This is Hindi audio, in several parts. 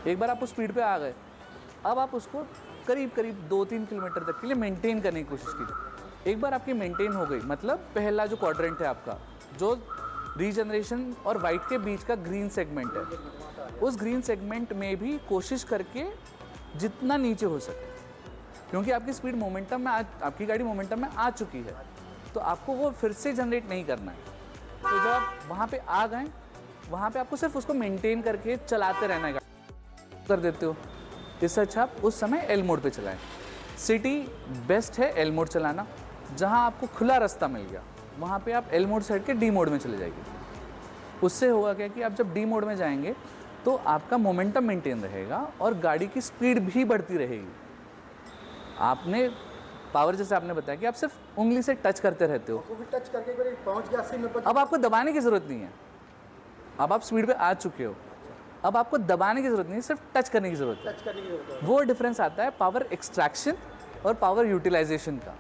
एक बार आप उस स्पीड पे आ गए, अब आप उसको करीब करीब 2-3 किलोमीटर तक के लिए मेंटेन करने की कोशिश कीजिए। एक बार आपकी मेंटेन हो गई, मतलब पहला जो क्वाड्रेंट है आपका, जो रीजनरेशन और वाइट के बीच का ग्रीन सेगमेंट है, उस ग्रीन सेगमेंट में भी कोशिश करके जितना नीचे हो सके, क्योंकि आपकी स्पीड मोमेंटम में आपकी गाड़ी मोमेंटम में आ चुकी है, तो आपको वो फिर से जनरेट नहीं करना है। तो जब आप वहाँ पे आ गए, वहाँ पे आपको सिर्फ उसको मेंटेन करके चलाते रहना है, कर देते हो। इससे अच्छा आप उस समय एल मोड पे चलाएं। सिटी बेस्ट है एल मोड चलाना। जहाँ आपको खुला रास्ता मिल गया, वहाँ पे आप एल मोड से हट के डी मोड में चले जाइए। उससे होगा क्या कि आप जब डी मोड में जाएंगे तो आपका मोमेंटम मेंटेन रहेगा और गाड़ी की स्पीड भी बढ़ती रहेगी। आपने पावर, जैसे आपने बताया कि आप सिर्फ उंगली से टच करते रहते हो, टच करके पहुंच गया 80 में। अब आपको दबाने की ज़रूरत नहीं है। अब आप स्पीड पे आ चुके हो, अब आपको दबाने की ज़रूरत नहीं है, सिर्फ टच करने की ज़रूरत है। टच करने की ज़रूरत है। वो डिफरेंस आता है पावर एक्सट्रैक्शन और पावर यूटिलाइजेशन का।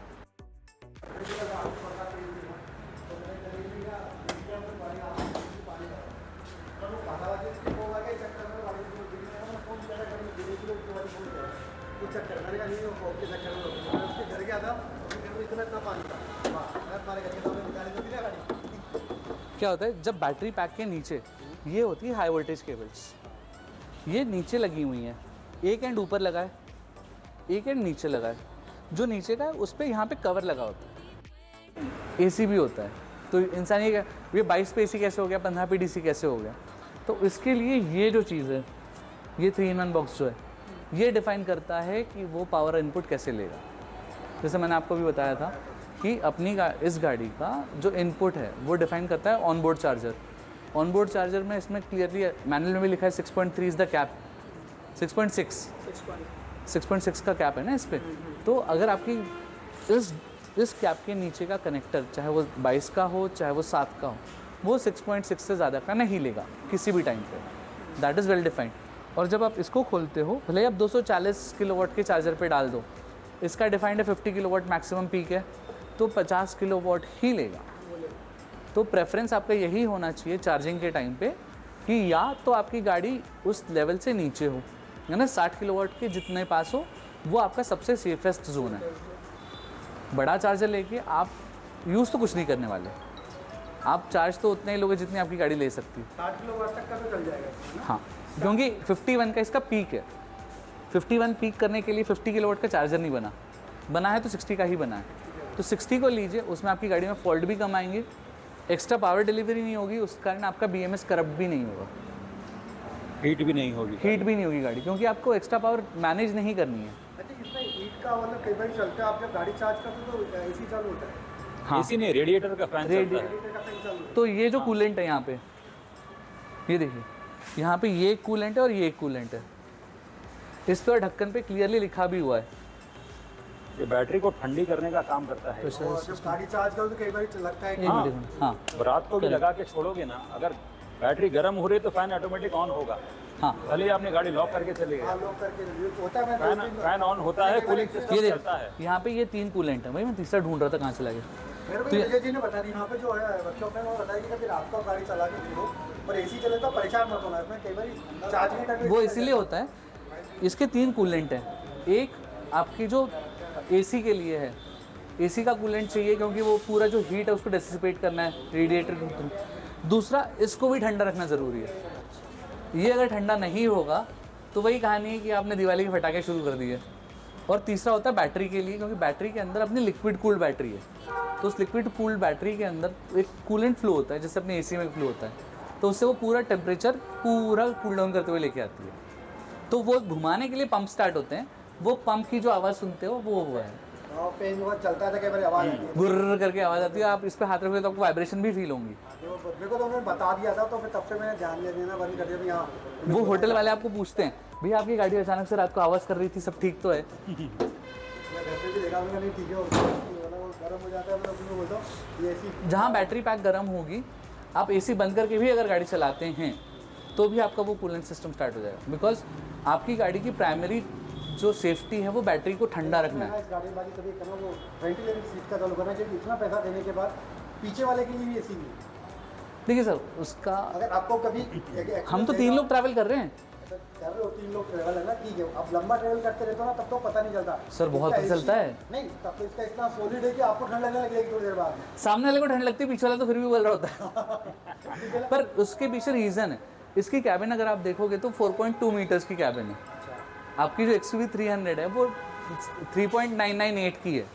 क्या होता है, जब बैटरी पैक के नीचे ये होती है हाई वोल्टेज केबल्स, ये नीचे लगी हुई हैं। एक एंड ऊपर लगा है, एक एंड नीचे लगा है। जो नीचे का है उस पर यहाँ पे कवर लगा होता है। एसी भी होता है। तो इंसान ये 22 पे एसी कैसे हो गया, 15 पे डीसी कैसे हो गया? तो इसके लिए ये जो चीज़ है, ये 3-in-1 बॉक्स जो है, ये डिफ़ाइन करता है कि वो पावर इनपुट कैसे लेगा। जैसे मैंने आपको भी बताया था कि इस गाड़ी का जो इनपुट है वो डिफ़ाइन करता है on board charger. On board charger में इसमें क्लियरली मैनुअल में भी लिखा है 6.3 इज़ द कैप। 6.6 का कैप है ना इस पर। तो अगर आपकी इस कैप के नीचे का कनेक्टर, चाहे वो 22 का हो चाहे वो 7 का हो, वो 6.6 से ज़्यादा का नहीं लेगा किसी भी टाइम पे। That is well defined. और जब आप इसको खोलते हो, भले ही आप 240 किलोवाट के चार्जर पे डाल दो, इसका डिफाइंड है 50 किलोवाट मैक्सिमम पीक है, तो 50 किलोवाट ही लेगा। तो प्रेफरेंस आपका यही होना चाहिए चार्जिंग के टाइम पे कि या तो आपकी गाड़ी उस लेवल से नीचे हो, यानी 60 किलोवाट के जितने पास हो, वो आपका सबसे सेफेस्ट जोन है। बड़ा चार्जर लेके आप यूज़ तो कुछ नहीं करने वाले, आप चार्ज तो उतने ही लोगे जितनी आपकी गाड़ी ले सकती है। 60 किलोवाट तक का तो चल जाएगा। हाँ, क्योंकि 51 का इसका पीक है। 51 पीक करने के लिए 50 किलोवाट का चार्जर नहीं बना है तो 60 का ही बना है। तो 60 को लीजिए, उसमें आपकी गाड़ी में फॉल्ट भी कम आएंगे, एक्स्ट्रा पावर डिलीवरी नहीं होगी, उस कारण आपका BMS करप्ट भी नहीं होगा, हीट भी नहीं होगी। हीट भी नहीं होगी गाड़ी, क्योंकि आपको एक्स्ट्रा पावर मैनेज नहीं करनी है। अच्छा, इसमें हीट का मतलब कई बार चलता है, आप जब गाड़ी चार्ज करते हो तो एसी चालू होता है, हाँ, इसी ने रेडिएटर का फैन चलता है। रेडिएटर का फैन चालू होता तो ये जो कूलेंट है यहाँ पे, ये देखिए, यहाँ पे ये एक कूलेंट है और ये एक कूलेंट है, इस पर ढक्कन पे क्लियरली लिखा भी हुआ है। ये बैटरी को ठंडी करने का काम करता है। है। और जब गाड़ी चार्ज करो तो कई बार लगता है कि एक मिनट, हाँ रात को भी लगा के छोड़ोगे ना, अगर बैटरी गर्म हो रही है तो फैन ऑटोमेटिक ऑन होगा। हाँ, भले ही आपने गाड़ी लॉक करके चले गए, हाँ, लॉक करके होता है। फैन मैं फैन ऑन होता है, कूलिंग सिस्टम ये चलता है। देखो, यहाँ पे ये 3 कूलेंट है, भाई मैं तीसरा ढूंढ रहा था, कहाँ चला गया। मेरे को विजय जी ने बता दी, यहाँ पे जो है वर्कशॉप में वो बताया कि कभी रात को आप गाड़ी चला के देखो और एसी चले तो परेशान मत होना। इसमें कई बार चार्जिंग टाइम वो इसीलिए होता है, इसके 3 कूलेंट हैं। एक आपकी जो AC के लिए है, AC का कूलेंट चाहिए क्योंकि वो पूरा जो हीट है उसको डिसिपेट करना है रेडिएटर के थ्रू। दूसरा, इसको भी ठंडा रखना ज़रूरी है। ये अगर ठंडा नहीं होगा तो वही कहानी है कि आपने दिवाली के फटाखे शुरू कर दिए। और तीसरा होता है बैटरी के लिए, क्योंकि बैटरी के अंदर अपनी लिक्विड कूल्ड बैटरी है, तो उस लिक्विड कूल्ड बैटरी के अंदर एक कूलेंट फ्लो होता है, जैसे अपने AC में फ्लो होता है, तो उससे वो पूरा टेम्परेचर पूरा कूल डाउन करते हुए लेके आती है। तो वो घुमाने के लिए पंप स्टार्ट होते हैं, वो पंप की जो आवाज़ सुनते हो वो हुआ है, पेन बहुत चलता था, कई बार आवाज़ आती है। गुर्र करके आवाज़ आती है। आप इस पे हाथ रखोगे तो आपको वाइब्रेशन भी फील होंगी। मेरे को तो उन्होंने बता दिया था, तो फिर तब से मैंने ध्यान देना बंद कर दिया भी यहाँ। वो होटल वाले आपको पूछते हैं, भैया आपकी गाड़ी अचानक से रात को आवाज़ कर रही थी, सब ठीक तो है? मैं घर पे भी देखा, मैंने नहीं ठीक है, वो गर्म हो जाता है। मैं उसमें बोलता हूँ ये एसी जहाँ बैटरी पैक गर्म होगी, आप AC बंद करके भी अगर गाड़ी चलाते हैं तो भी आपका वो कूलेंट सिस्टम स्टार्ट हो जाएगा, बिकॉज आपकी गाड़ी की प्राइमरी जो सेफ्टी है वो बैटरी को ठंडा रखना है। इस गाड़ी में बाकी कभी करना, वो वेंटिलेटर सीट का चालू करना चाहिए। इतना पैसा देने के बाद पीछे वाले के लिए भी एसी नहीं। देखिए सर, उसका अगर आपको कभी हम तो 3 लोग ट्रैवल कर रहे हैं कर रहे हो, 3 लोग ट्रेवल है ना, ठीक है। अब लंबा ट्रेवल करते रहते हो ना, तब तो पता नहीं चलता सर, बहुत इसका पता चलता AC है। नहीं, तब तो इसका इतना सॉलिड है कि आपको ठंड लगने लगेगी थोड़ी देर बाद में। सामने वाले को ठंड लगती है, पीछे वाला तो फिर भी बोल रहा होता है। पर उसके पीछे रीज़न है, इसकी कैबिन अगर आप देखोगे तो 4.2 मीटर्स की कैबिन है। आपकी जो XUV 300 है वो 3.998 की है,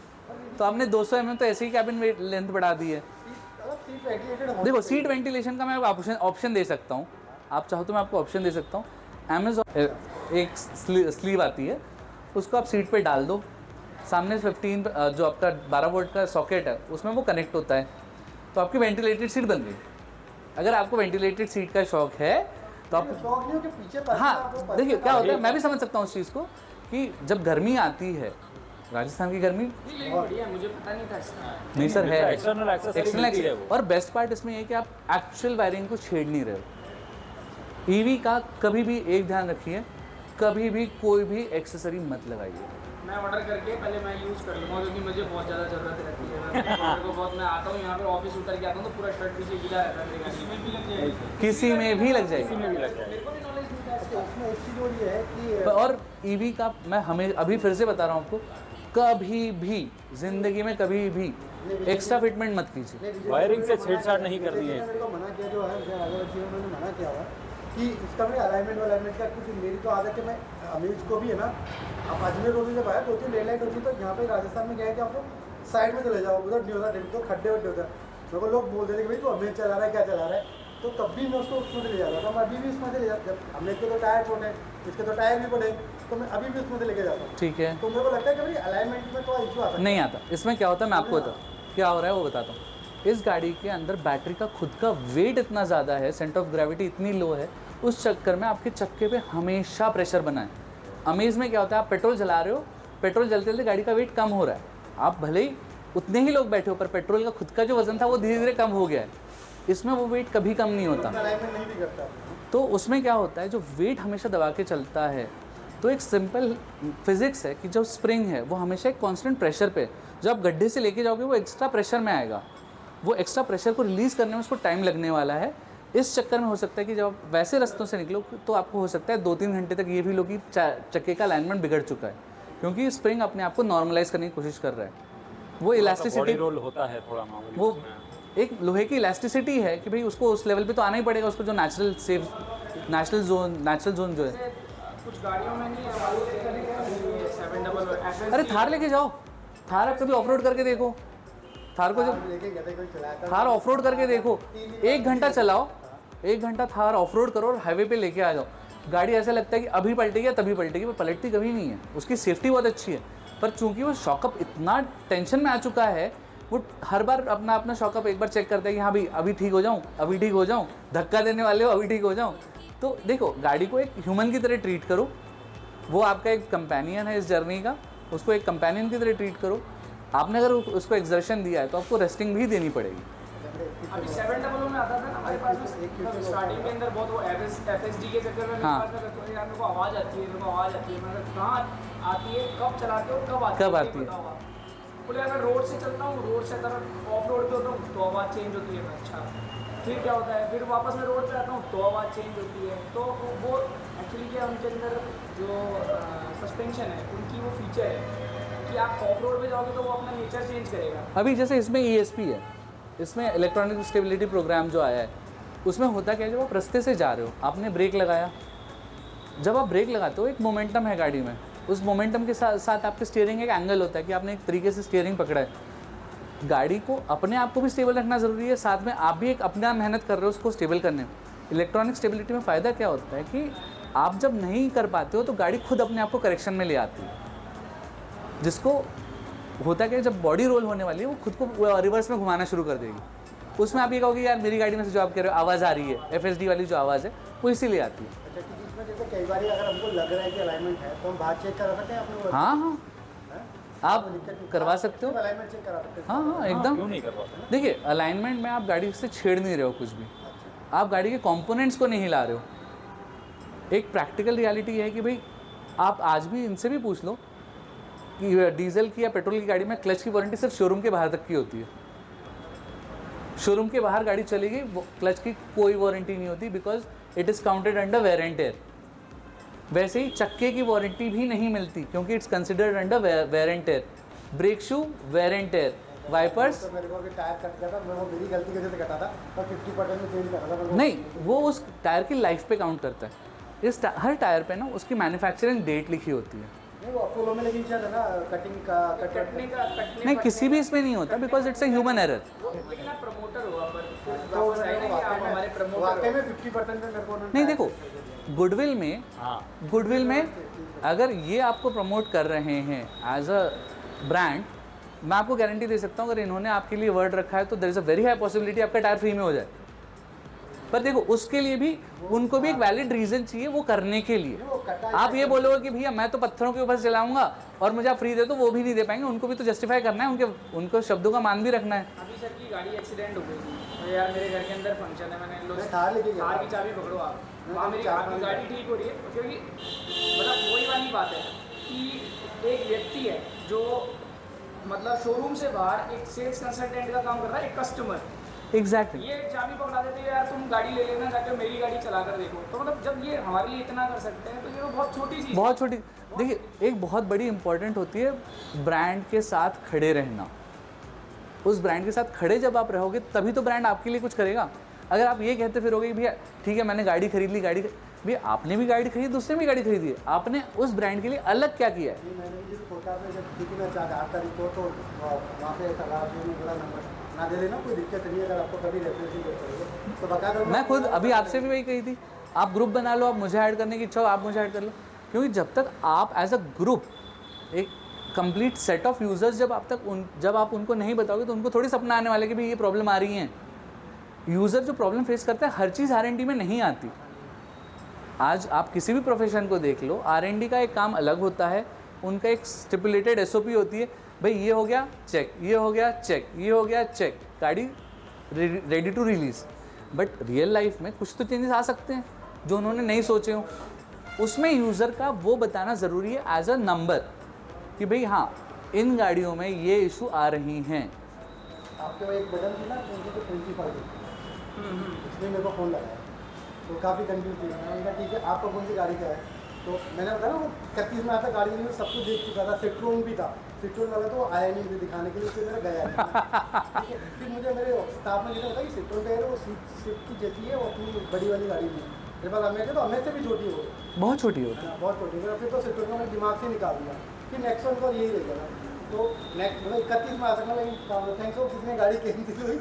तो आपने 200 mm तो ऐसे ही कैबिन लेंथ बढ़ा दी है। सीट वेंटिलेटेड हो। देखो, सीट वेंटिलेशन का मैं ऑप्शन दे सकता हूँ, आप चाहो तो मैं आपको ऑप्शन दे सकता हूँ। अमेज़ॉन एक स्लीव आती है, उसको आप सीट पे डाल दो, सामने 15 जो आपका 12 वोल्ट का सॉकेट है उसमें वो कनेक्ट होता है, तो आपकी वेंटिलेटेड सीट बन गई। अगर आपको वेंटिलेटेड सीट का शौक है तो आप, शौक नहीं हो कि पीछे पर हाँ देखिए क्या होता है, मैं भी समझ सकता हूँ उस चीज़ को कि जब गर्मी आती है, राजस्थान की गर्मी, बढ़िया, मुझे पता नहीं था इसका। नहीं सर है एक्सटर्नल एक्सेसरी एक्सटर्नल मिलती है वो। और बेस्ट पार्ट इसमें ये है कि आप एक्चुअल वायरिंग को छेड़ नहीं रहे हो। EV का कभी भी एक ध्यान रखिए, कभी भी कोई भी एक्सेसरी मत लगाइए। मैं ऑर्डर करके पहले मैं यूज़ कर लूँगा, क्योंकि मुझे बहुत ज़्यादा ज़रूरत रहती है। मेरे को बहुत, मैं आता हूँ यहाँ पे ऑफिस उतर के आता हूँ तो पूरा शर्ट पीछे गीला रहता है मेरे गाड़ी में भी लग जाएगी। किसी में भी लग जाएगी। में भी लग जाएगा। मेरे को भी नॉलेज नहीं था इसका। इसमें एक चीज़ और ये है कि और EV का मैं हमें अभी फिर से बता रहा हूँ आपको, कभी भी जिंदगी में कभी भी एक्स्ट्रा फिटमेंट मत कीजिए। वायरिंग से छेड़छाड़ नहीं करनी है। मेरे को मना किया जो है, उन्होंने मना किया हुआ कि इसका भी अलाइनमेंट का कुछ। मेरी तो आदत है, मैं अमीज को भी है ना, आप अजमेर रोड जब आया 2-3 रेड लाइट होती है, तो यहाँ पे राजस्थान में क्या है कि आपको साइड में चले जाओ, उधर नहीं होता, तो खड्डे वड्डे होता है। मेरे को लोग बोलते थे कि भाई तू अमीज चला रहा है, क्या चला रहा है, तो तब भी मैं उसको उसमें ले जाता था। मैं अभी भी उसमें से ले जाता, जब अमीज के तो टायर छोटे, इसके तो टायर भी बड़े, तो मैं अभी भी उसमें से लेके जाता हूँ। ठीक है, तो मेरे को लगता है कि भाई अलाइनमेंट में थोड़ा इशू आता है। नहीं आता। इसमें क्या होता है मैं आपको बताऊँ क्या हो रहा है, वो बताता हूँ। इस गाड़ी के अंदर बैटरी का खुद का वेट इतना ज़्यादा है, सेंटर ऑफ ग्रेविटी इतनी लो है, उस चक्कर में आपके चक्के पे हमेशा प्रेशर बना है। अमेज में क्या होता है, आप पेट्रोल जला रहे हो, पेट्रोल जलते जलते गाड़ी का वेट कम हो रहा है, आप भले ही उतने ही लोग बैठे हो पर पेट्रोल का खुद का जो वजन था वो धीरे धीरे कम हो गया है। इसमें वो वेट कभी कम नहीं होता। अलाइनमेंट नहीं भी करता। तो उसमें क्या होता है, जो वेट हमेशा दबा के चलता है, तो एक सिंपल फिजिक्स है कि जो स्प्रिंग है वो हमेशा एक कांस्टेंट प्रेशर पे, जब आप गड्ढे से लेके जाओगे वो एक्स्ट्रा प्रेशर में आएगा, वो एक्स्ट्रा प्रेशर को रिलीज़ करने में उसको टाइम लगने वाला है। इस चक्कर में हो सकता है कि जब आप वैसे रास्तों से निकलो तो आपको हो सकता है 2-3 घंटे तक ये भी लो कि चक्के का अलाइनमेंट बिगड़ चुका है, क्योंकि स्प्रिंग अपने आप को नॉर्मलाइज करने की कोशिश कर रहा है। वो इलास्टिसिटी रोल होता है थोड़ा मामूली, वो उसमें। एक लोहे की इलास्टिसिटी है कि भाई उसको उस लेवल पे तो आना ही पड़ेगा, उसको जो नेचुरल जोन जो है। कुछ गाड़ियों में नहीं है, 700 अरे थार लेके जाओ, थार आप कभी ऑफ रोड करके देखो, थार को जब लेके गए थे, कोई चलाया था थार ऑफ रोड करके देखो, 1 घंटा चलाओ, 1 घंटा थार ऑफ रोड करो और हाईवे पे लेके आ जाओ, गाड़ी ऐसा लगता है कि अभी पलटेगी या तभी पलटेगी, वो पलटती कभी नहीं है। उसकी सेफ्टी बहुत अच्छी है, पर चूंकि वो शॉकअप इतना टेंशन में आ चुका है, वो हर बार अपना शॉकअप एक बार चेक करता है कि हाँ भाई अभी ठीक हो जाऊँ, अभी ठीक हो जाऊँ, धक्का देने वाले हो अभी ठीक हो जाऊँ। तो देखो, गाड़ी को एक ह्यूमन की तरह ट्रीट करो, वो आपका एक कंपेनियन है इस जर्नी का, उसको एक कंपेनियन की तरह ट्रीट करो। आपने अगर उसको एक्सर्शन दिया है तो आपको रेस्टिंग भी देनी पड़ेगी। अभी 700 में आता था ना हमारे पास में, स्टार्टिंग के अंदर बहुत वो FSD के चक्कर में मेरे हाँ। पास में कहते थे, यार मेरे को आवाज़ आती है, मेरे को आवाज़ आती है। मैं कहाँ आती है, कब चलाते हो, कब आती है? बोले अगर रोड से चलता हूँ, रोड से अगर ऑफ रोड पे होता हूँ तो आवाज़ चेंज होती है। अच्छा, फिर क्या होता है, फिर वापस में रोड पे आता हूँ तो आवाज़ चेंज होती है। तो वो एक्चुअली क्या, उनके अंदर जो सस्पेंशन है उनकी वो फीचर है कि आप ऑफ रोड पे जाओगे तो वो अपना नेचर चेंज करेगा। अभी जैसे इसमें ESP है, इसमें इलेक्ट्रॉनिक स्टेबिलिटी प्रोग्राम जो आया है, उसमें होता क्या है, जब आप रास्ते से जा रहे हो, आपने ब्रेक लगाया, जब आप ब्रेक लगाते हो एक मोमेंटम है गाड़ी में, उस मोमेंटम के साथ साथ आपके स्टीयरिंग एक एंगल होता है कि आपने एक तरीके से स्टीयरिंग पकड़ा है। गाड़ी को अपने आप को भी स्टेबल रखना ज़रूरी है, साथ में आप भी एक अपना मेहनत कर रहे हो उसको स्टेबल करने में। इलेक्ट्रॉनिक स्टेबिलिटी में फ़ायदा क्या होता है कि आप जब नहीं कर पाते हो तो गाड़ी खुद अपने आप को करेक्शन में ले आती है, जिसको होता है कि जब बॉडी रोल होने वाली है वो खुद को रिवर्स में घुमाना शुरू कर देगी। उसमें आप ये कहोगे यार मेरी गाड़ी में से जो आप कह रहे हो आवाज़ आ रही है, FSD वाली जो आवाज़ है वो इसीलिए आती है। अच्छा, कि इसमें जैसे कई बार अगर हमको लग रहा है कि अलाइनमेंट है तो हम बाहर चेक करा सकते हैं अपने? हाँ हाँ, आप करवा सकते हो। अलाइनमेंट चेक करा सकते हैं? हाँ हाँ, एकदम। क्यों नहीं कर पाते? देखिए, अलाइनमेंट में आप गाड़ी से छेड़ नहीं रहे हो कुछ भी, आप गाड़ी के कंपोनेंट्स को नहीं हिला रहे हो। एक प्रैक्टिकल रियलिटी है कि भाई आप आज भी इनसे भी पूछ लो कि डीजल की या पेट्रोल की गाड़ी में क्लच की वारंटी सिर्फ शोरूम के बाहर तक की होती है। शोरूम के बाहर गाड़ी चलेगी, वो क्लच की कोई वारंटी नहीं होती, because it is counted under wear and tear. वैसे ही चक्के की वारंटी भी नहीं मिलती क्योंकि it's considered under wear and tear. Brake shoe wear and tear, wipers तो मेरे को अभी टायर कट गया था, मैं वो मेरी गलती की वजह से कटा था और 50% में चेंज करा था मेरे को। नहीं, वो उस टायर की लाइफ पे काउंट करता है। हर टायर पे ना उसकी मैन्युफैक्चरिंग डेट लिखी होती है। नहीं, वो अपोलो में लेकिन शायद है ना, कटिंग का कटने नहीं, किसी भी इसमें नहीं होता, because it's a human error. लेकिन आप प्रमोटर हुआ पर फिर तो वापस आएगा कि आप हमारे प्रमोटर वाकई में 50% में मेरे को उन्होंने नहीं, देखो, गुडविल में हाँ, गुडविल में अगर ये आपको प्रमोट कर रहे हैं एज अ ब्रांड, मैं आपको गारंटी दे सकता हूँ अगर इन्होंने आपके लिए वर्ड रखा है तो there is a very high possibility आपका टायर फ्री में हो जाए। पर देखो, उसके लिए भी उनको भी एक वैलिड रीज़न चाहिए वो करने के लिए। आप ये बोलोगे कि भैया मैं तो पत्थरों के ऊपर से चलाऊंगा और मुझे आप फ्री दे दो, वो भी नहीं दे पाएंगे। उनको भी तो जस्टिफाई करना है, उनको शब्दों का मान भी रखना है। अभी सर की गाड़ी एक्सीडेंट हो गई थी, तो यार मेरे घर के अंदर फंक्शन है, मैंने लो मैं कार लेके गया कार था। की चाबी पकड़ो आप, मैं वहाँ मेरी चार आपकी पाँच गाड़ी ठीक हो रही है। क्योंकि मतलब वही वाली बात है कि एक व्यक्ति है जो मतलब शोरूम से बाहर एक सेल्स कंसल्टेंट का काम कर रहा है, एक कस्टमर, एग्जैक्टली। ये चाबी पकड़ा देते हैं, यार तुम गाड़ी ले लेना, जाकर मेरी गाड़ी चला कर देखो। तो मतलब जब ये हमारे लिए इतना कर सकते हैं तो ये तो बहुत छोटी चीज़, बहुत छोटी। देखिए, एक बहुत बड़ी इंपॉर्टेंट होती है ब्रांड के साथ खड़े रहना। उस ब्रांड के साथ खड़े जब आप रहोगे तभी तो ब्रांड आपके लिए कुछ करेगा। अगर आप ये कहते फिरोगे भैया ठीक है मैंने गाड़ी खरीद ली, भैया आपने भी गाड़ी खरीदी, दूसरे भी गाड़ी खरीदी है, आपने उस ब्रांड के लिए अलग क्या किया है? मैंने भी जिस कोटा में जब ठीक मैं चाह आठ तारीख को तो वहाँ पे सलाह बोला नंबर ना दे देना, कोई दिक्कत नहीं है, अगर आपको कभी रेफरेंसिंग करोगे तो बता दो। मैं खुद अभी आपसे भी वही कही थी, आप ग्रुप बना लो, आप मुझे ऐड करने की इच्छा हो आप मुझे ऐड कर लो, क्योंकि जब तक आप एज अ ग्रुप एक कंप्लीट सेट ऑफ यूज़र्स जब आप उनको नहीं बताओगे तो उनको थोड़ी सपना आने वाले कि भाई ये प्रॉब्लम आ रही है। यूज़र जो प्रॉब्लम फेस करता है हर चीज़ R&D में नहीं आती। आज आप किसी भी प्रोफेशन को देख लो, R&D का एक काम अलग होता है, उनका एक स्टिपुलेटेड SOP होती है, भाई ये हो गया चेक, ये हो गया चेक, ये हो गया चेक, गाड़ी ready to release. But real life में कुछ तो चेंजेस आ सकते हैं जो उन्होंने नहीं सोचे हो, उसमें यूज़र का वो बताना ज़रूरी है एज अ नंबर कि भाई हाँ इन गाड़ियों में ये इशू आ रही हैं। आपके वो एक बटन थी ना उनकी तो प्रिंसिपल थी, इसलिए मेरे को फ़ोन लगाया तो काफ़ी कंफ्यूज थी। मैंने कहा ठीक है आपको कौन सी गाड़ी का है, तो मैंने बताया ना वो 31 में आता गाड़ी में सब कुछ देख चुका था, सिट्रोन भी था, सिट्रोन वाला तो आया नहीं मुझे दिखाने के लिए, इससे मेरा गया नहीं। ठीक है, फिर मुझे मेरे स्टाफ ने बताया कि सिट्रोन का है वो स्विफ्ट की जैसी है, वो अपनी बड़ी वाली गाड़ी में मेरे पास हमें तो हमें से भी छोटी हो, बहुत छोटी होती है। बहुत छोटी। फिर तो सिट्रोन का मैं दिमाग से निकाल दिया, फिर नेक्स्ट वन का यही रहेगा। तो नेक्स्ट मतलब 31 में आ सकता, लेकिन थैंक्स फॉर किसने गाड़ी कैंसिल हुई।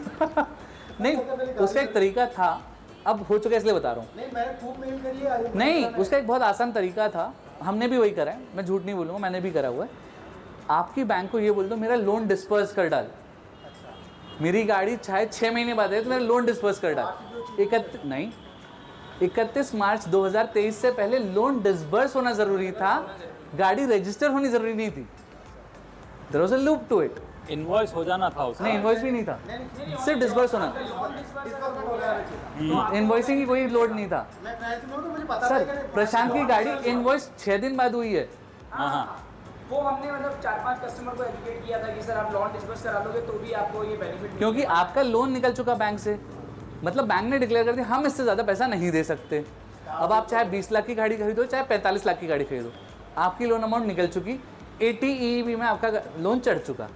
नहीं, उसका एक तरीका था, अब हो चुका है इसलिए बता रहा हूँ। नहीं, मैंने खूब मेल करी है आयोग नहीं, में। उसका एक बहुत आसान तरीका था, हमने भी वही करा है, मैं झूठ नहीं बोलूँगा, मैंने भी करा हुआ है। आपकी बैंक को ये बोल दो मेरा लोन डिस्पर्स कर डाल, मेरी गाड़ी चाहे 6 महीने बाद है तो मेरा लोन डिस्पर्स कर डाल। 31 मार्च 2023 से पहले लोन डिस्बर्स होना जरूरी था, गाड़ी रजिस्टर होनी जरूरी नहीं थी। There was a loop to it. Invoice हो जाना था उसका। नहीं, इनवॉइस भी नहीं था, सिर्फ डिस्बर्स होना। डिस्बर्समेंट हो रहा है। इनवॉइसिंग की कोई लोड नहीं था मैं फाइनेंस में हूँ तो मुझे पता था सर। कि प्रशांत की गाड़ी इनवॉइस 6 दिन बाद हुई है। हाँ। वो हमने मतलब 4-5 कस्टमर को एजुकेट किया था कि सर आप लोन डिस्बर्स करा लोगे तो भी आपको ये बेनिफिट क्योंकि आपका लोन निकल चुका बैंक से, मतलब बैंक ने डिक्लेयर कर दिया हम इससे ज़्यादा पैसा नहीं दे सकते। अब आप चाहे 20 लाख की गाड़ी खरीदो चाहे 45 लाख की गाड़ी खरीदो, आपकी लोन अमाउंट निकल चुकी, 80 EEB में आपका लोन चढ़ चुका।